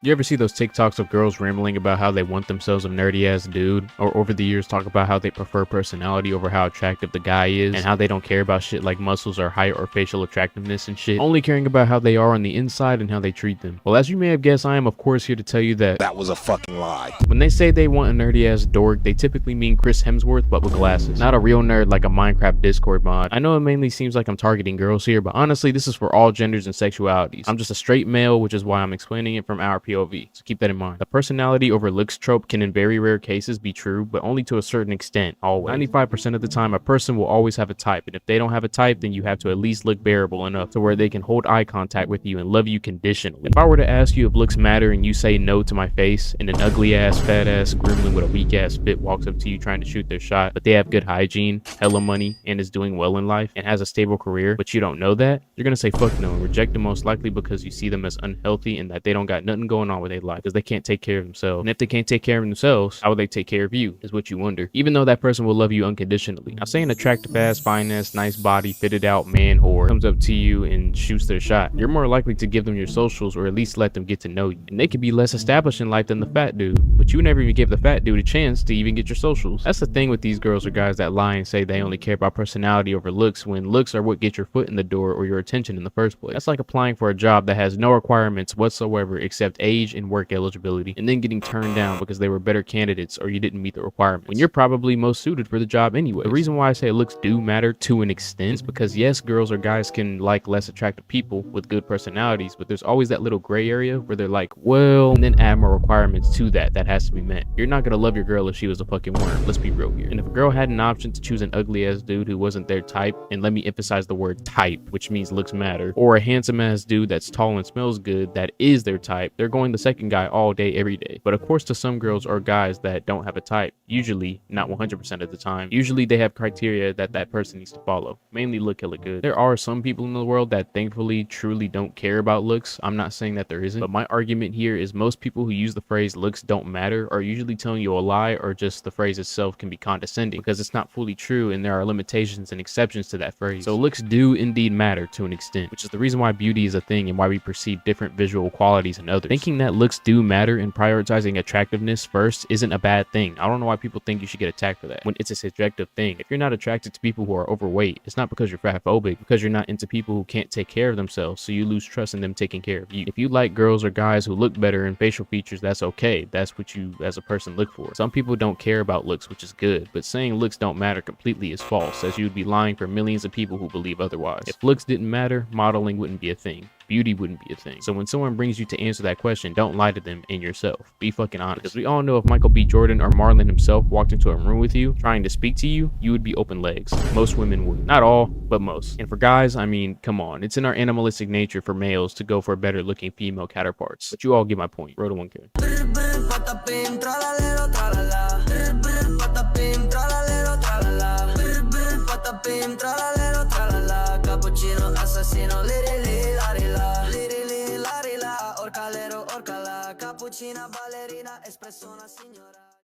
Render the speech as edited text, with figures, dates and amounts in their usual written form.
You ever see those TikToks of girls rambling about how they want themselves a nerdy ass dude, or over the years talk about how they prefer personality over how attractive the guy is, and how they don't care about shit like muscles or height or facial attractiveness and shit, only caring about how they are on the inside and how they treat them? Well, as you may have guessed, I am of course here to tell you that That was a fucking lie. when they say they want a nerdy ass dork, they typically mean Chris Hemsworth but with glasses, not a real nerd like a Minecraft Discord mod. I know it mainly seems like I'm targeting girls here, but honestly this is for all genders and sexualities. I'm just a straight male, which is why I'm explaining it from our POV, so keep that in mind. The personality over looks trope can in very rare cases be true, but only to a certain extent, always. 95% of the time, a person will always have a type, and if they don't have a type, then you have to at least look bearable enough to where they can hold eye contact with you and love you conditionally. If I were to ask you if looks matter and you say no to my face, and an ugly ass, fat ass gremlin with a weak ass fit walks up to you trying to shoot their shot, but they have good hygiene, hella money, and is doing well in life, and has a stable career, but you don't know that, you're gonna say fuck no and reject them most likely because you see them as unhealthy and that they don't got nothing going on with their life because they can't take care of themselves. And if they can't take care of themselves, how will they take care of you, is what you wonder. Even though that person will love you unconditionally. Now say an attractive ass, fine ass, nice body, fitted out man whore comes up to you and shoots their shot, you're more likely to give them your socials or at least let them get to know you. And they could be less established in life than the fat dude, but you never even give the fat dude a chance to even get your socials. That's the thing with these girls or guys that lie and say they only care about personality over looks, when looks are what get your foot in the door or your attention in the first place. That's like applying for a job that has no requirements whatsoever except age and work eligibility, and then getting turned down because they were better candidates or you didn't meet the requirements, when you're probably most suited for the job anyway. The reason why I say looks do matter to an extent is because yes, girls or guys can like less attractive people with good personalities, but there's always that little gray area where they're like, well, and then add more requirements to that has to be met. You're not gonna love your girl if she was a fucking worm, let's be real here. And if a girl had an option to choose an ugly ass dude who wasn't their type, and let me emphasize the word type, which means looks matter, or a handsome ass dude that's tall and smells good that is their type, they're going the second guy all day every day. But of course to some girls or guys that don't have a type, usually not 100% of the time, usually they have criteria that person needs to follow, mainly look hella good. There are some people in the world that thankfully truly don't care about looks. I'm not saying that there isn't, but my argument here is most people who use the phrase looks don't matter are usually telling you a lie, or just the phrase itself can be condescending because it's not fully true and there are limitations and exceptions to that phrase. So looks do indeed matter to an extent, which is the reason why beauty is a thing and why we perceive different visual qualities in others. Thinking that looks do matter and prioritizing attractiveness first isn't a bad thing. I don't know why people think you should get attacked for that when it's a subjective thing. If you're not attracted to people who are overweight, it's not because you're fatphobic, because you're not into people who can't take care of themselves, so you lose trust in them taking care of you. If you like girls or guys who look better in facial features, that's okay. That's what you as a person look for. Some people don't care about looks, which is good, but saying looks don't matter completely is false, as you would be lying for millions of people who believe otherwise. If looks didn't matter, modeling wouldn't be a thing. Beauty wouldn't be a thing. So when someone brings you to answer that question, don't lie to them and yourself. Be fucking honest. Because we all know if Michael B. Jordan or Marlon himself walked into a room with you trying to speak to you, you would be open legs. Most women would. Not all, but most. And for guys, I mean, come on. It's in our animalistic nature for males to go for better looking female counterparts. But you all get my point. Roto 1K. Cappuccino assassino, liri la, orcalero, orcala, cappuccina ballerina, espresso una signora.